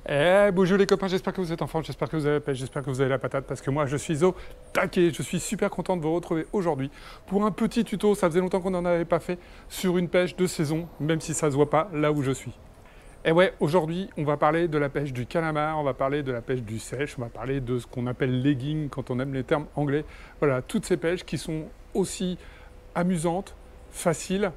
Bonjour les copains, j'espère que vous êtes en forme, j'espère que vous avez la pêche, j'espère que vous avez la patate, parce que moi je suis au taquet, je suis super content de vous retrouver aujourd'hui pour un petit tuto, ça faisait longtemps qu'on n'en avait pas fait, sur une pêche de saison, même si ça ne se voit pas là où je suis. Et ouais, aujourd'hui on va parler de la pêche du calamar, on va parler de la pêche du sèche, on va parler de ce qu'on appelle legging quand on aime les termes anglais. Voilà, toutes ces pêches qui sont aussi amusantes, faciles,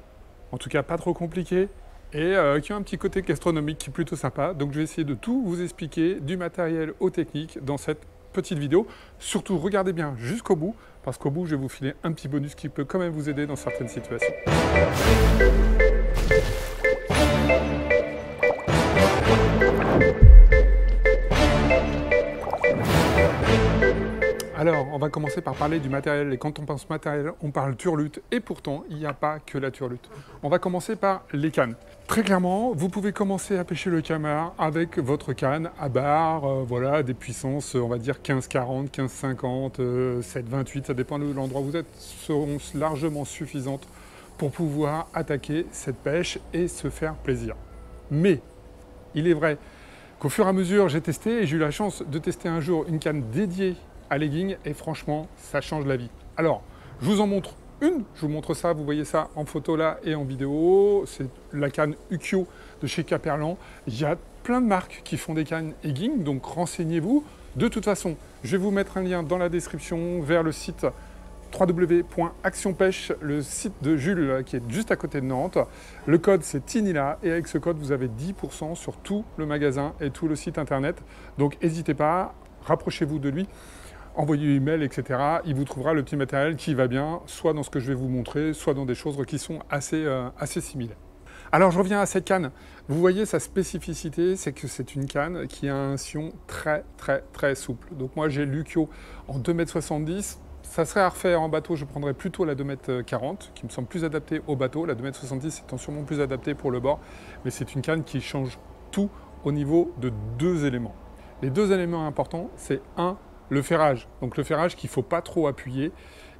en tout cas pas trop compliquées, et qui ont un petit côté gastronomique qui est plutôt sympa. Donc je vais essayer de tout vous expliquer, du matériel aux techniques, dans cette petite vidéo. Surtout, regardez bien jusqu'au bout, parce qu'au bout, je vais vous filer un petit bonus qui peut quand même vous aider dans certaines situations. Alors, on va commencer par parler du matériel. Et quand on pense matériel, on parle turlute. Et pourtant, il n'y a pas que la turlute. On va commencer par les cannes. Très clairement, vous pouvez commencer à pêcher le calamar avec votre canne à barre. Voilà, des puissances, on va dire 15-40, 15-50, 7-28, ça dépend de l'endroit où vous êtes, seront largement suffisantes pour pouvoir attaquer cette pêche et se faire plaisir. Mais, il est vrai qu'au fur et à mesure, j'ai testé et j'ai eu la chance de tester un jour une canne dédiée à legging et franchement, ça change la vie. Alors, je vous en montre une, je vous montre ça, vous voyez ça en photo là et en vidéo. C'est la canne Ukkyo de chez Caperlan. Il y a plein de marques qui font des cannes legging, donc renseignez-vous. De toute façon, je vais vous mettre un lien dans la description vers le site www.actionpêche, le site de Jules qui est juste à côté de Nantes. Le code c'est TINILA et avec ce code vous avez 10% sur tout le magasin et tout le site internet. Donc n'hésitez pas, rapprochez-vous de lui. Envoyez un email, etc. Il vous trouvera le petit matériel qui va bien, soit dans ce que je vais vous montrer, soit dans des choses qui sont assez similaires. Alors je reviens à cette canne. Vous voyez sa spécificité, c'est que c'est une canne qui a un sion très souple. Donc moi j'ai l'Ukkyo en 2,70 m. Ça serait à refaire en bateau, je prendrais plutôt la 2,40 m, qui me semble plus adaptée au bateau. La 2,70 m étant sûrement plus adaptée pour le bord. Mais c'est une canne qui change tout au niveau de deux éléments. Les deux éléments importants, c'est un, le ferrage. Donc le ferrage qu'il ne faut pas trop appuyer.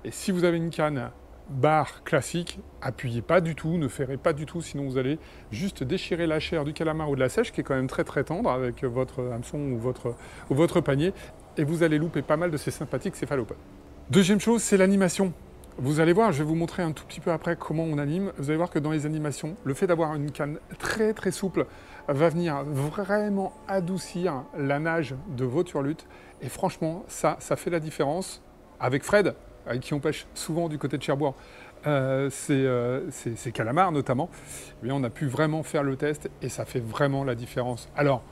Et si vous avez une canne barre classique, appuyez pas du tout, ne ferrez pas du tout, sinon vous allez juste déchirer la chair du calamar ou de la sèche, qui est quand même très tendre avec votre hameçon ou votre panier, et vous allez louper pas mal de ces sympathiques céphalopodes. Deuxième chose, c'est l'animation. Vous allez voir, je vais vous montrer un tout petit peu après comment on anime. Vous allez voir que dans les animations, le fait d'avoir une canne très souple va venir vraiment adoucir la nage de vos turlutes. Et franchement, ça fait la différence. Avec Fred, avec qui on pêche souvent du côté de Cherbourg, c'est calamar notamment, eh bien, on a pu vraiment faire le test et ça fait vraiment la différence. Alors,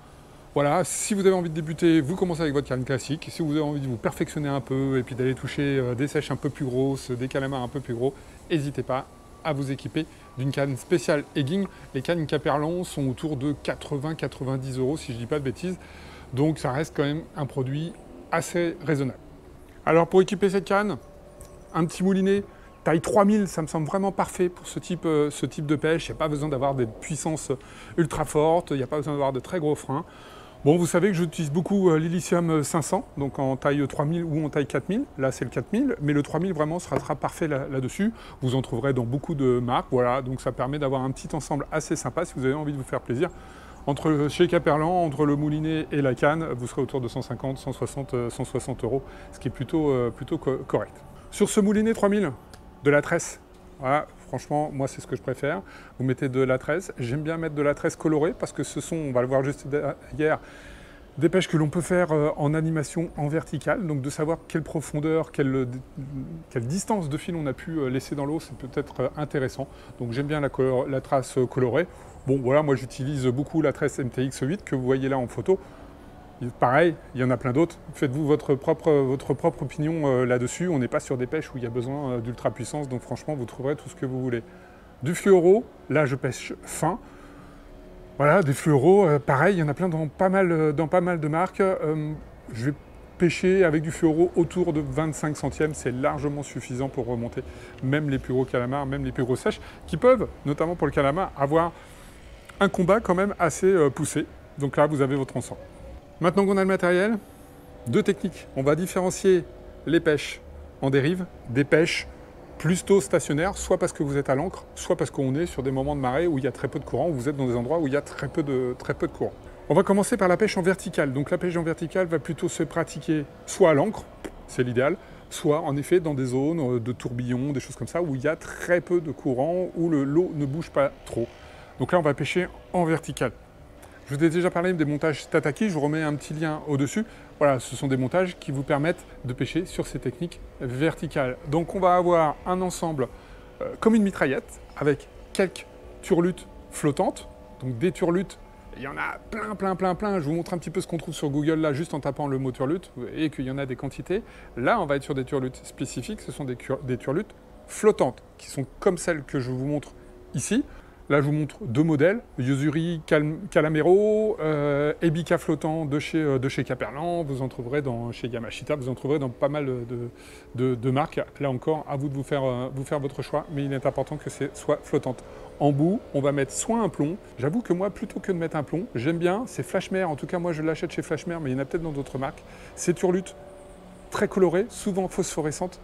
voilà, si vous avez envie de débuter, vous commencez avec votre canne classique. Si vous avez envie de vous perfectionner un peu et puis d'aller toucher des sèches un peu plus grosses, des calamars un peu plus gros, n'hésitez pas à vous équiper d'une canne spéciale legging. Les cannes Caperlan sont autour de 80-90 € si je ne dis pas de bêtises. Donc ça reste quand même un produit assez raisonnable. Alors pour équiper cette canne, un petit moulinet taille 3000, ça me semble vraiment parfait pour ce type de pêche. Il n'y a pas besoin d'avoir des puissances ultra fortes, il n'y a pas besoin d'avoir de très gros freins. Bon, vous savez que j'utilise beaucoup l'Illicium 500, donc en taille 3000 ou en taille 4000. Là, c'est le 4000, mais le 3000 vraiment sera parfait là-dessus. Vous en trouverez dans beaucoup de marques, voilà. Donc ça permet d'avoir un petit ensemble assez sympa si vous avez envie de vous faire plaisir. Chez Caperlan, entre le moulinet et la canne, vous serez autour de 150, 160 €, ce qui est plutôt correct. Sur ce moulinet 3000, de la tresse. Voilà, franchement, moi c'est ce que je préfère. Vous mettez de la tresse. J'aime bien mettre de la tresse colorée parce que ce sont, on va le voir juste derrière, des pêches que l'on peut faire en animation en verticale. Donc de savoir quelle profondeur, quelle distance de fil on a pu laisser dans l'eau, c'est peut-être intéressant. Donc j'aime bien la trace colorée. Bon voilà, moi j'utilise beaucoup la tresse MTX8 que vous voyez là en photo. Pareil, il y en a plein d'autres. Faites-vous votre propre opinion là-dessus. On n'est pas sur des pêches où il y a besoin d'ultra puissance, donc franchement, vous trouverez tout ce que vous voulez. Du fluoro, là je pêche fin. Voilà, des fluoros, pareil, il y en a plein dans pas mal de marques. Je vais pêcher avec du fluoro autour de 25 centièmes, c'est largement suffisant pour remonter même les plus gros calamars, même les plus gros sèches, qui peuvent, notamment pour le calamar, avoir un combat quand même assez poussé. Donc là, vous avez votre ensemble. Maintenant qu'on a le matériel, deux techniques. On va différencier les pêches en dérive des pêches plutôt stationnaires, soit parce que vous êtes à l'ancre, soit parce qu'on est sur des moments de marée où il y a très peu de courant, où vous êtes dans des endroits où il y a très peu de courant. On va commencer par la pêche en verticale. Donc la pêche en verticale va plutôt se pratiquer soit à l'ancre, c'est l'idéal, soit en effet dans des zones de tourbillons, des choses comme ça, où il y a très peu de courant, où l'eau ne bouge pas trop. Donc là, on va pêcher en verticale. Je vous ai déjà parlé des montages Tataki, je vous remets un petit lien au-dessus. Voilà, ce sont des montages qui vous permettent de pêcher sur ces techniques verticales. Donc on va avoir un ensemble comme une mitraillette, avec quelques turlutes flottantes. Donc des turlutes, il y en a plein. Je vous montre un petit peu ce qu'on trouve sur Google là, juste en tapant le mot turlute, et qu'il y en a des quantités. Là, on va être sur des turlutes spécifiques, ce sont des turlutes flottantes, qui sont comme celles que je vous montre ici. Là, je vous montre deux modèles, Yosuri Calamero, Ebika flottant de chez Caperlan. Vous en trouverez chez Yamashita, vous en trouverez dans pas mal de marques. Là encore, à vous de vous faire votre choix, mais il est important que ce soit flottante. En bout, on va mettre soit un plomb. J'avoue que moi, plutôt que de mettre un plomb, j'aime bien, c'est Flashmer. En tout cas, moi, je l'achète chez Flashmer, mais il y en a peut-être dans d'autres marques. C'est turlute très colorée, souvent phosphorescente,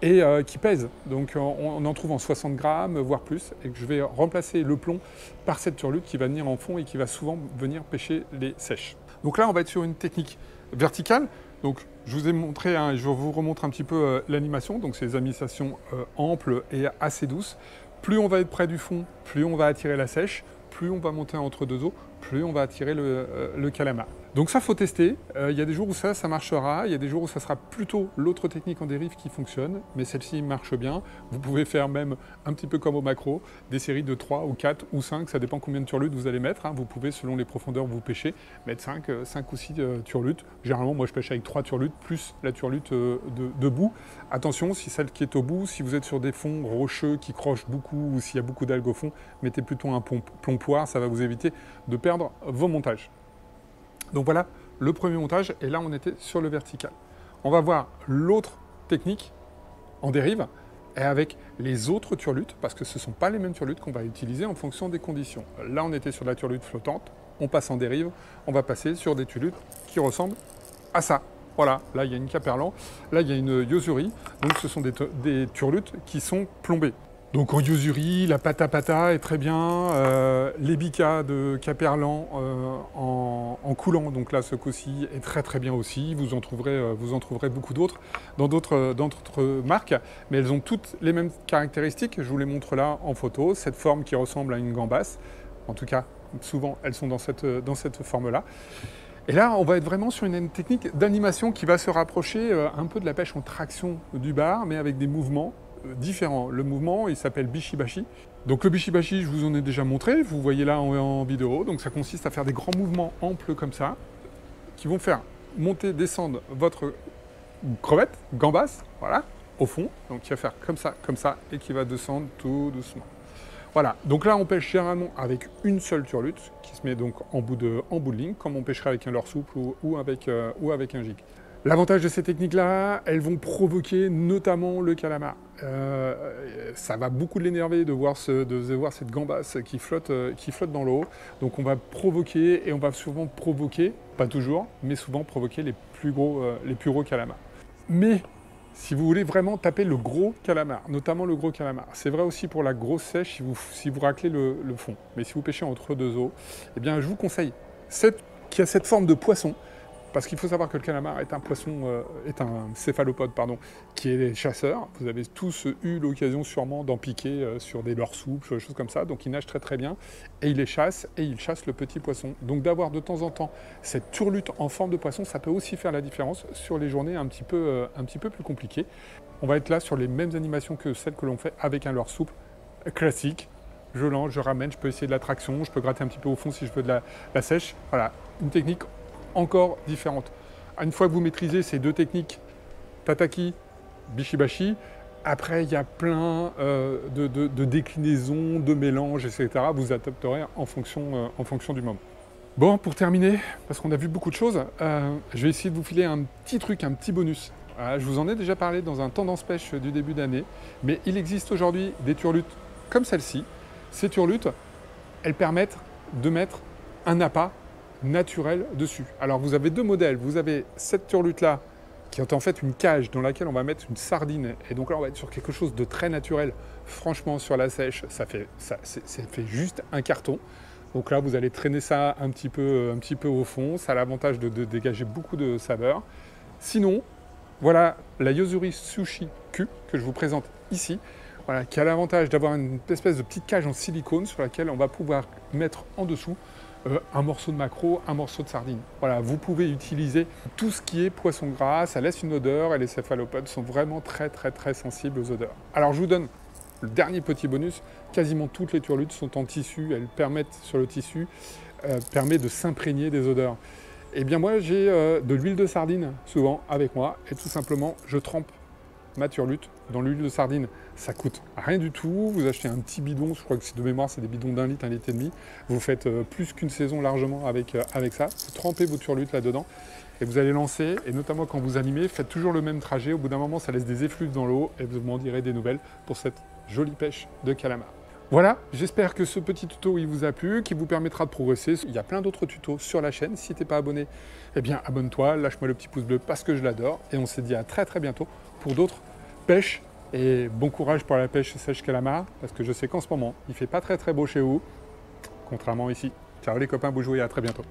et qui pèse. Donc on en trouve en 60 grammes, voire plus, et que je vais remplacer le plomb par cette turlute qui va venir en fond et qui va souvent venir pêcher les sèches. Donc là, on va être sur une technique verticale. Donc je vous ai montré, je vous remontre un petit peu l'animation, donc c'est des animations amples et assez douces. Plus on va être près du fond, plus on va attirer la sèche, plus on va monter entre deux eaux, plus on va attirer le calamar. Donc ça, faut tester. Il y a des jours où ça marchera, il y a des jours où ça sera plutôt l'autre technique en dérive qui fonctionne, mais celle-ci marche bien. Vous pouvez faire même un petit peu comme au macro, des séries de 3 ou 4 ou 5, ça dépend combien de turlutes vous allez mettre. Vous pouvez, selon les profondeurs où vous pêchez, mettre 5 ou 6 turlutes. Généralement, moi je pêche avec 3 turlutes plus la turlute de bout. Attention, si celle qui est au bout, si vous êtes sur des fonds rocheux qui crochent beaucoup ou s'il y a beaucoup d'algues au fond, mettez plutôt un plomb poire, ça va vous éviter de perdre vos montages. Donc voilà le premier montage, et là on était sur le vertical. On va voir l'autre technique en dérive, et avec les autres turlutes, parce que ce ne sont pas les mêmes turlutes qu'on va utiliser en fonction des conditions. Là on était sur la turlute flottante, on passe en dérive, on va passer sur des turlutes qui ressemblent à ça. Voilà, là il y a une Caperlan, là il y a une Yosuri, donc ce sont des turlutes qui sont plombées. Donc en Yosuri, la Pata Pata est très bien, l'Ebika de Caperlan en coulant, donc là ce coup-ci est très bien aussi. Vous en trouverez beaucoup d'autres dans d'autres marques, mais elles ont toutes les mêmes caractéristiques. Je vous les montre là en photo, cette forme qui ressemble à une gambasse. En tout cas, souvent elles sont dans cette forme-là. Et là, on va être vraiment sur une technique d'animation qui va se rapprocher un peu de la pêche en traction du bar, mais avec des mouvements différents. Le mouvement, il s'appelle Bishibashi. Donc le Bishibashi, je vous en ai déjà montré, vous voyez là en vidéo. Donc ça consiste à faire des grands mouvements amples comme ça, qui vont faire monter, descendre votre crevette, gambasse, voilà, au fond. Donc qui va faire comme ça, et qui va descendre tout doucement. Voilà, donc là on pêche généralement avec une seule turlute, qui se met donc en bout de ligne, comme on pêcherait avec un leurre souple ou avec un jig. L'avantage de ces techniques-là, elles vont provoquer notamment le calamar. Ça va beaucoup l'énerver de voir cette gambasse qui flotte dans l'eau. Donc on va provoquer, et on va souvent provoquer, pas toujours, mais souvent provoquer les plus gros calamars. Mais si vous voulez vraiment taper le gros calamar, notamment le gros calamar, c'est vrai aussi pour la grosse sèche si vous raclez le fond. Mais si vous pêchez entre deux eaux, eh bien je vous conseille qui a cette forme de poisson. Parce qu'il faut savoir que le calamar est un céphalopode, qui est chasseur. Vous avez tous eu l'occasion sûrement d'en piquer sur des leurres souples, des choses comme ça. Donc il nage très bien, et il les chasse, et il chasse le petit poisson. Donc d'avoir de temps en temps cette turlute en forme de poisson, ça peut aussi faire la différence sur les journées un petit peu plus compliquées. On va être là sur les mêmes animations que celles que l'on fait avec un leurre souple classique. Je lance, je ramène, je peux essayer de la traction, je peux gratter un petit peu au fond si je veux de la sèche. Voilà, une technique encore différente. Une fois que vous maîtrisez ces deux techniques, Tataki, Bishibashi, après il y a plein de déclinaisons, de mélanges, etc. Vous adapterez en fonction du moment. Bon, pour terminer, parce qu'on a vu beaucoup de choses, je vais essayer de vous filer un petit truc, un petit bonus. Je vous en ai déjà parlé dans un tendance pêche du début d'année, mais il existe aujourd'hui des turlutes comme celle-ci. Ces turlutes, elles permettent de mettre un appât naturel dessus. Alors vous avez deux modèles, vous avez cette turlute-là, qui est en fait une cage dans laquelle on va mettre une sardine, et donc là on va être sur quelque chose de très naturel. Franchement, sur la sèche, ça fait juste un carton. Donc là, vous allez traîner ça un petit peu au fond. Ça a l'avantage de dégager beaucoup de saveur. Sinon, voilà la Yozuri Sushi Q que je vous présente ici. Voilà, qui a l'avantage d'avoir une espèce de petite cage en silicone sur laquelle on va pouvoir mettre en dessous un morceau de maquereau, un morceau de sardine. Voilà, vous pouvez utiliser tout ce qui est poisson gras, ça laisse une odeur et les céphalopodes sont vraiment très sensibles aux odeurs. Alors je vous donne le dernier petit bonus, quasiment toutes les turlutes sont en tissu, elles permettent sur le tissu, permet de s'imprégner des odeurs. Et bien moi j'ai de l'huile de sardine souvent avec moi et tout simplement je trempe ma turlute dans l'huile de sardine. Ça coûte rien du tout, vous achetez un petit bidon, je crois que de mémoire c'est des bidons d'1 litre, 1,5 litre. Vous faites plus qu'une saison largement avec ça, vous trempez vos turlutes là-dedans et vous allez lancer, et notamment quand vous animez, faites toujours le même trajet, au bout d'un moment ça laisse des effluves dans l'eau et vous m'en direz des nouvelles pour cette jolie pêche de calamar. Voilà, j'espère que ce petit tuto il vous a plu, qui vous permettra de progresser. Il y a plein d'autres tutos sur la chaîne. Si tu n'es pas abonné, eh bien abonne-toi, lâche-moi le petit pouce bleu parce que je l'adore. Et on se dit à très bientôt pour d'autres pêches. Et bon courage pour la pêche sèche calamar, parce que je sais qu'en ce moment, il fait pas très beau chez vous, contrairement ici. Ciao les copains, beau jouet, à très bientôt.